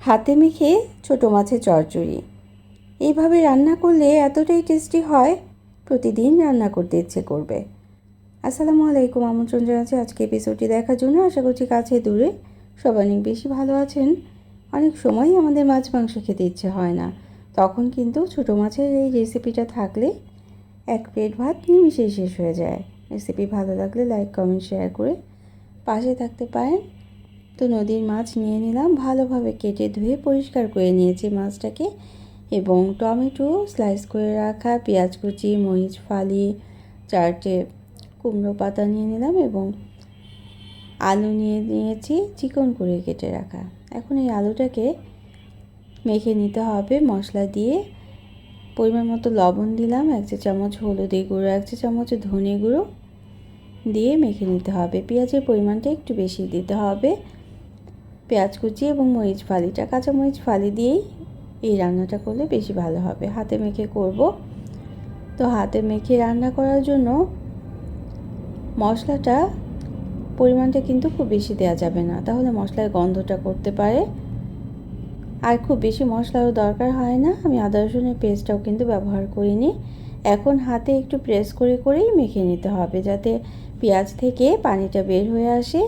হাতে মেখে ছোটো মাছের চচ্চড়ি এইভাবে রান্না করলে এতটাই টেস্টি হয়, প্রতিদিন রান্না করতে ইচ্ছে করবে। আসসালামু আলাইকুম, আমন্ত্রণ জানাচ্ছি আজকে এপিসোডটি দেখার জন্য। আশা করছি কাছে দূরে সবাই অনেক বেশি ভালো আছেন। অনেক সময়ই আমাদের মাছ মাংস খেতে ইচ্ছে হয় না, তখন কিন্তু ছোটো মাছের এই রেসিপিটা থাকলে এক প্লেট ভাত নিমিশেই শেষ হয়ে যায়। রেসিপি ভালো লাগলে লাইক কমেন্ট শেয়ার করে পাশে থাকতে পারেন। তো নদীর মাছ নিয়ে নিলাম, ভালোভাবে কেটে ধুয়ে পরিষ্কার করে নিয়েছি মাছটাকে, এবং টমেটো স্লাইস করে রাখা, পেঁয়াজ কুচি, মরিচ ফালি, 4টে কুমড়ো পাতা নিয়ে নিলাম এবং আলু নিয়ে নিয়েছি চিকন করে কেটে রাখা। এখন এই আলুটাকে মেখে নিতে হবে মশলা দিয়ে। পরিমাণ মতো লবণ দিলাম, 1 চা চামচ হলুদের গুঁড়ো, 1 চা চামচ ধনে গুঁড়ো দিয়ে মেখে নিতে হবে। পেঁয়াজের পরিমাণটা একটু বেশি দিতে হবে। পেঁয়াজ কুচি এবং মরিচ ফালিটা, কাঁচা মরিচ ফালি দিয়েই এই রান্নাটা করলে বেশি ভালো হবে। হাতে মেখে করব, তো হাতে মেখে রান্না করার জন্য মশলাটা পরিমাণটা কিন্তু খুব বেশি দেওয়া যাবে না, তাহলে মশলার গন্ধটা করতে পারে। আর খুব বেশি মশলারও দরকার হয় না। আমি আদা রসুনের পেস্টটাও কিন্তু ব্যবহার করিনি। এখন হাতে একটু প্রেস করে করেই মেখে নিতে হবে, যাতে পেঁয়াজ থেকে পানিটা বের হয়ে আসে।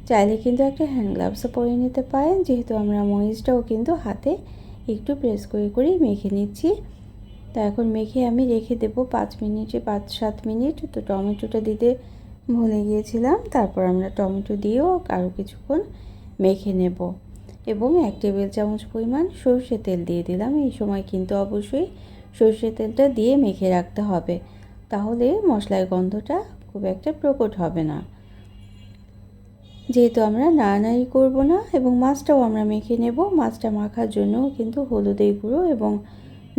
চাইলে কিন্তু একটা হ্যান্ড গ্লাভসও পরে নিতে পারেন, যেহেতু আমরা মরিচটাও কিন্তু হাতে একটু প্রেস করে করেই মেখে নিচ্ছি। তো এখন মেখে আমি রেখে দেবো 5-7 মিনিট। তো টমেটোটা দিতে ভুলে গিয়েছিলাম, তারপর আমরা টমেটো দিয়েও আরও কিছুক্ষণ মেখে নেব এবং 1 টেবিল চামচ পরিমাণ সরষের তেল দিয়ে দিলাম। এই সময় কিন্তু অবশ্যই সরষের তেলটা দিয়ে মেখে রাখতে হবে, তাহলে মশলার গন্ধটা খুব একটা প্রকট হবে না। যেহেতু আমরা নাড়ানাড়ি করব না এবং মাছটাও আমরা মেখে নেব, মাছটা মাখার জন্য কিন্তু হলুদের গুঁড়ো এবং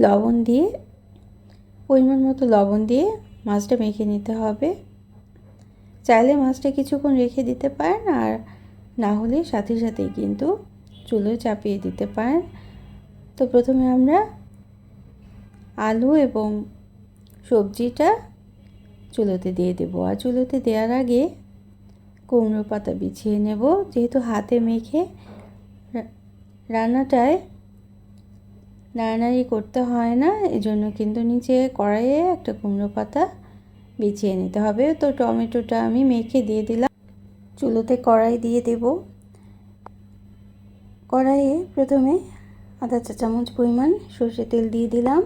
লবণ দিয়ে, পরিমাণ মতো লবণ দিয়ে মাছটা মেখে নিতে হবে। চাইলে মাছটা কিছুক্ষণ রেখে দিতে পারেন, আর না হলে সাথে সাথেই কিন্তু চুলোয় চাপিয়ে দিতে পারেন। তো প্রথমে আমরা আলু এবং সবজিটা চুলোতে দিয়ে দেব, আর চুলোতে দেওয়ার আগে কুমড়ো পাতা বিছিয়ে নেব। যেহেতু হাতে মেখে রান্নাটায় নাড়ানাড়ি করতে হয় না, এজন্য কিন্তু নিচে কড়াইয়ে একটা কুমড়ো পাতা বিছিয়ে নিতে হবে। তো টমেটোটা আমি মেখে দিয়ে দিলাম, চুলোতে কড়াই দিয়ে দেব। কড়াইয়ে প্রথমে আধা চা চামচ পরিমাণ সরষের তেল দিয়ে দিলাম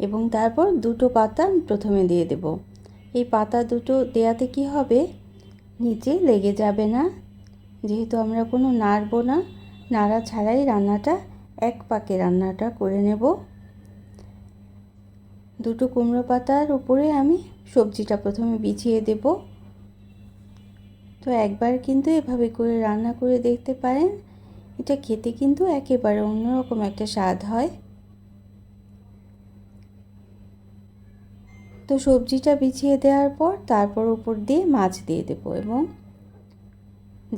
এবং তারপর 2টো পাতা প্রথমে দিয়ে দেব। এই পাতা দুটো দেওয়াতে কি হবে, নিচে লেগে যাবে না, যেহেতু আমরা কোনো নাড়ব না, নাড়া ছাড়াই রান্নাটা এক পাকে রান্নাটা করে নেব। 2টো কুমড়ো পাতার উপরে আমি সবজিটা প্রথমে বিছিয়ে দেব। তো একবার কিন্তু এভাবে করে রান্না করে দেখতে পারেন, এটা খেতে কিন্তু একেবারে অন্যরকম একটা স্বাদ হয়। তো সবজিটা বিছিয়ে দেওয়ার পর তারপর উপর দিয়ে মাছ দিয়ে দেব এবং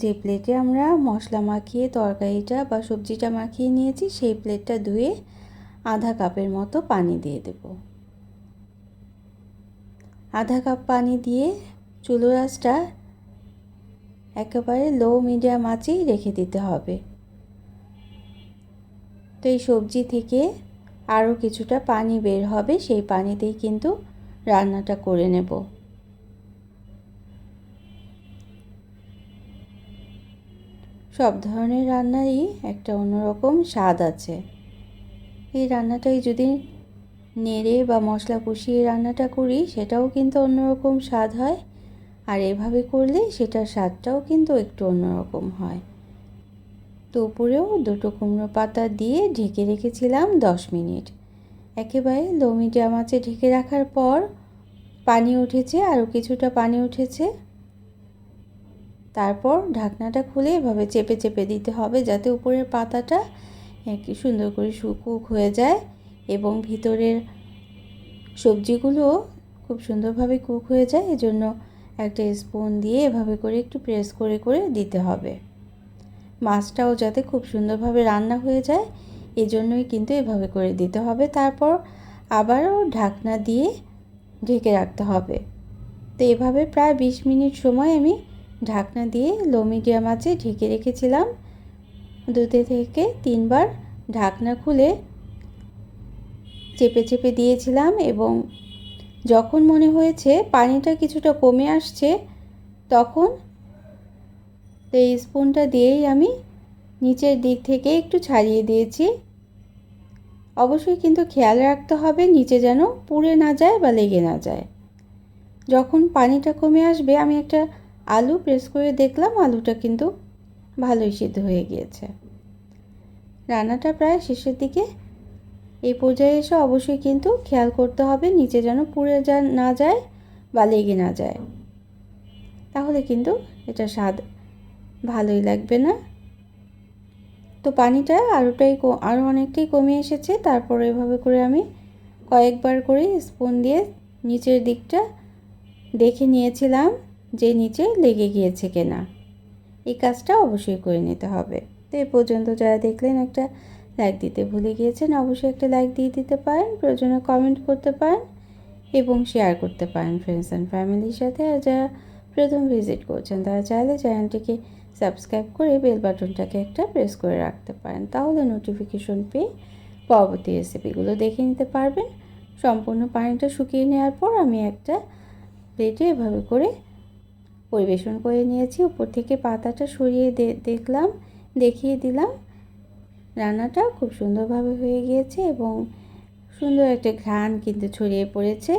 যে প্লেটে আমরা মশলা মাখিয়ে তরকারিটা বা সবজিটা মাখিয়ে নিয়েছি, সেই প্লেটটা ধুয়ে আধা কাপের মতো পানি দিয়ে দেব। আধা কাপ পানি দিয়ে চুলোর আঁচটা একেবারে লো মিডিয়াম আঁচেই রেখে দিতে হবে। তো এই সবজি থেকে আরও কিছুটা পানি বের হবে, সেই পানিতেই কিন্তু রান্নাটা করে নেব। সব ধরনের রান্নারই একটা অন্যরকম স্বাদ আছে। এই রান্নাটাই যদি নেড়ে বা মশলা কষিয়ে রান্নাটা করি, সেটাও কিন্তু অন্যরকম স্বাদ হয়, আর এভাবে করলে সেটার স্বাদটাও কিন্তু একটু অন্যরকম হয়। তো উপরেও 2টো কুমড়ো পাতা দিয়ে ঢেকে রেখেছিলাম 10 মিনিট। একেবারে লো মিডিয়াম আঁচে ঢেকে রাখার পর পানি উঠেছে, আরও কিছুটা পানি উঠেছে। তারপর ঢাকনাটা খুলে এভাবে চেপে চেপে দিতে হবে, যাতে উপরের পাতাটা একটু সুন্দর করে কুক হয়ে যায় এবং ভিতরের সবজিগুলো খুব সুন্দরভাবে কুক হয়ে যায়। এজন্য একটা স্পুন দিয়ে এভাবে করে একটু প্রেস করে করে দিতে হবে। মাছটাও যাতে খুব সুন্দরভাবে রান্না হয়ে যায়, এজন্যই কিন্তু এভাবে করে দিতে হবে। তারপর আবারও ঢাকনা দিয়ে ঢেকে রাখতে হবে। তো এভাবে প্রায় 20 মিনিট সময় আমি ঢাকনা দিয়ে লো মিডিয়াম আঁচে ঢেকে রেখেছিলাম। থেকে 3বার ঢাকনা খুলে চেপে চেপে দিয়েছিলাম এবং যখন মনে হয়েছে পানিটা কিছুটা কমে আসছে তখন এই স্পুনটা দিয়েই আমি নিচের দিক থেকে একটু ছাড়িয়ে দিয়েছি। অবশ্যই কিন্তু খেয়াল রাখতে হবে নিচে যেন পুড়ে না যায় বা লেগে না যায়। যখন পানিটা কমে আসবে আমি একটা আলু প্রেস করে দেখলাম আলুটা কিন্তু ভালোই সিদ্ধ হয়ে গিয়েছে। রান্নাটা প্রায় শেষের দিকে। এই পর্যায়ে এসে অবশ্যই কিন্তু খেয়াল করতে হবে নিচে যেন পুড়ে না যায় বা লেগে না যায়, তাহলে কিন্তু এটা স্বাদ ভালোই লাগবে না। তো পানিটা আরও অনেকটাই কমে এসেছে। তারপর এভাবে করে আমি কয়েকবার করে স্পুন দিয়ে নিচের দিকটা দেখে নিয়েছিলাম যে নিচে লেগে গিয়েছে কিনা। এই কাজটা অবশ্যই করে নিতে হবে। তো এই পর্যন্ত যারা দেখলেন একটা লাইক দিতে ভুলে গিয়েছেন, অবশ্যই একটা লাইক দিয়ে দিতে পারেন, প্রয়োজনে কমেন্ট করতে পারেন এবং শেয়ার করতে পারেন ফ্রেন্ডস অ্যান্ড ফ্যামিলির সাথে। আর যারা প্রথম ভিজিট করছেন তারা চাইলে চ্যানেলটিকে সাবস্ক্রাইব করে বেল বাটনটাকে একটা প্রেস করে রাখতে পারেন, তাহলে নোটিফিকেশন পেয়ে পরবর্তী রেসিপিগুলো দেখে নিতে পারবেন। সম্পূর্ণ পানিটা শুকিয়ে নেওয়ার পর আমি একটা প্লেটে এভাবে করে পরিবেশন করে নিয়েছি। উপর থেকে পাতাটা সরিয়ে দেখিয়ে দিলাম। রান্নাটা খুব সুন্দরভাবে হয়ে গিয়েছে এবং সুন্দর একটা ঘ্রাণ কিন্তু ছড়িয়ে পড়েছে।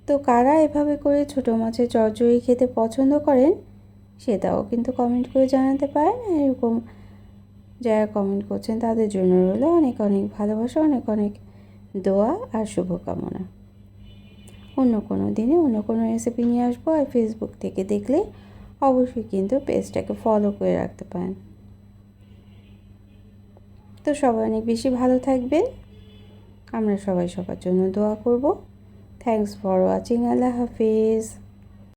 তো কারা এভাবে করে ছোটো মাছের চচ্চড়ি খেতে পছন্দ করেন সেটাও কিন্তু কমেন্ট করে জানাতে পারেন। এরকম যারা কমেন্ট করছেন তাদের জন্য রইল অনেক অনেক ভালোবাসা, অনেক অনেক দোয়া আর শুভকামনা। অন্য কোনো দিনে অন্য কোনো রেসিপি নিয়ে আসবো। আর ফেসবুক থেকে দেখলে অবশ্যই কিন্তু পেজটাকে ফলো করে রাখতে পারেন। তো সবাই অনেক বেশি ভালো থাকবেন, আমরা সবাই সবার জন্য দোয়া করব। Thanks for watching. Allah Hafiz.